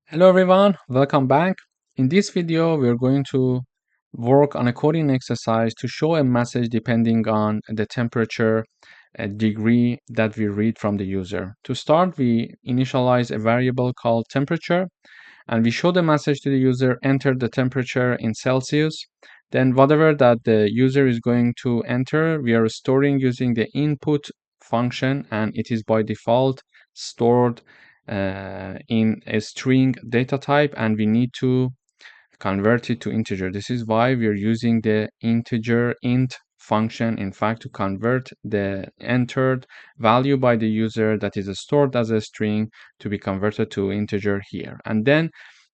Hello everyone, welcome back. In this video, we're going to work on a coding exercise to show a message depending on the temperature degree that we read from the user. To start, we initialize a variable called temperature and we show the message to the user, enter the temperature in Celsius. Then whatever that the user is going to enter, we are storing using the input function and it is by default stored in a string data type and we need to convert it to integer. This is why we're using the integer int function, in fact, to convert the entered value by the user that is stored as a string to be converted to integer here. And then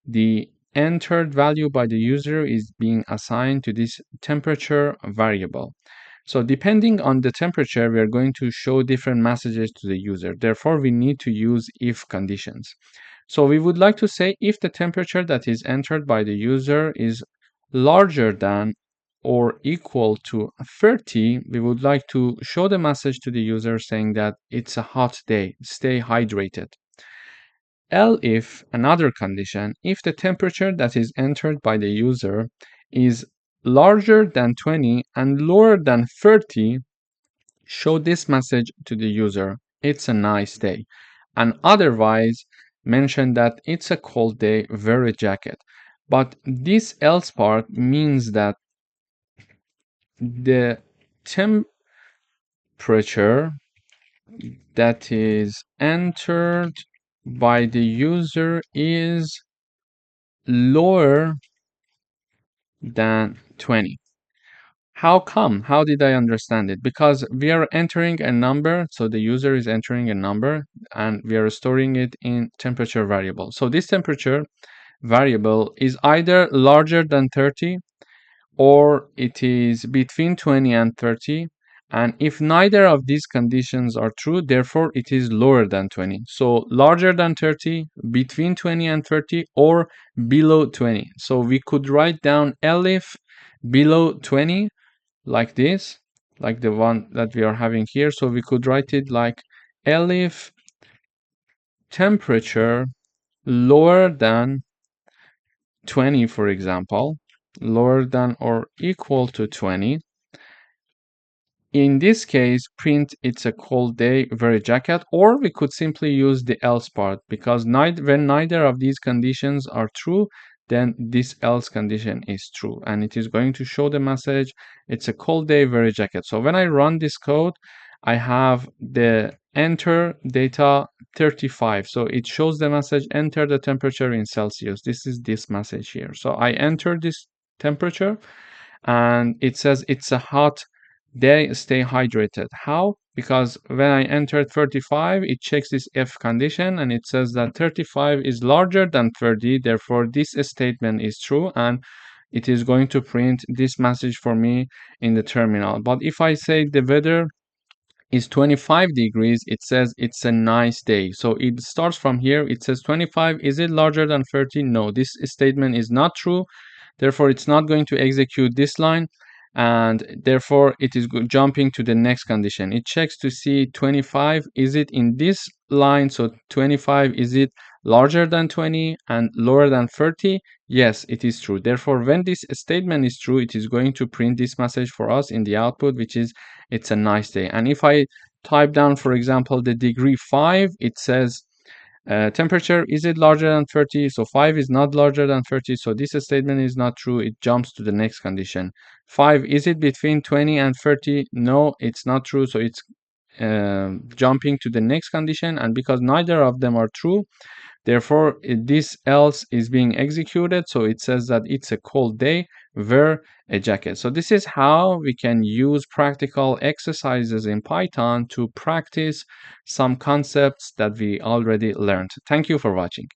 the entered value by the user is being assigned to this temperature variable. So depending on the temperature, we are going to show different messages to the user. Therefore, we need to use if conditions. So we would like to say if the temperature that is entered by the user is larger than or equal to 30, we would like to show the message to the user saying that it's a hot day, stay hydrated. If another condition, if the temperature that is entered by the user is larger than 20 and lower than 30, show this message to the user, it's a nice day. And otherwise, mention that it's a cold day, wear a jacket. But this else part means that the temperature that is entered by the user is lower than 20. How come? How did I understand it? Because we are entering a number, so the user is entering a number and we are storing it in temperature variable. So this temperature variable is either larger than 30 or it is between 20 and 30. And if neither of these conditions are true, therefore it is lower than 20. So larger than 30, between 20 and 30, or below 20. So we could write down elif below 20 like this, like the one that we are having here. So we could write it like elif temperature lower than 20, for example, lower than or equal to 20. In this case, print it's a cold day, wear a jacket, or we could simply use the else part because when neither of these conditions are true, then this else condition is true and it is going to show the message it's a cold day, wear a jacket. So when I run this code, I have the enter data 35. So it shows the message enter the temperature in Celsius. This is this message here. So I enter this temperature and it says it's a hot day, stay hydrated. How? Because when I enter 35, it checks this if condition and it says that 35 is larger than 30. Therefore, this statement is true and it is going to print this message for me in the terminal. But if I say the weather is 25 degrees, it says it's a nice day. So it starts from here. It says 25. Is it larger than 30? No, this statement is not true. Therefore, it's not going to execute this line and therefore it is jumping to the next condition. It checks to see 25, is it in this line? So 25, is it larger than 20 and lower than 30? Yes, it is true. Therefore, when this statement is true, it is going to print this message for us in the output, which is it's a nice day. And if I type down, for example, the degree 5, it says temperature, is it larger than 30? So 5 is not larger than 30. So this statement is not true. It jumps to the next condition. 5, is it between 20 and 30? No, it's not true. So it's jumping to the next condition. And because neither of them are true, therefore this else is being executed. So it says that it's a cold day, wear a jacket. So this is how we can use practical exercises in Python to practice some concepts that we already learned. Thank you for watching.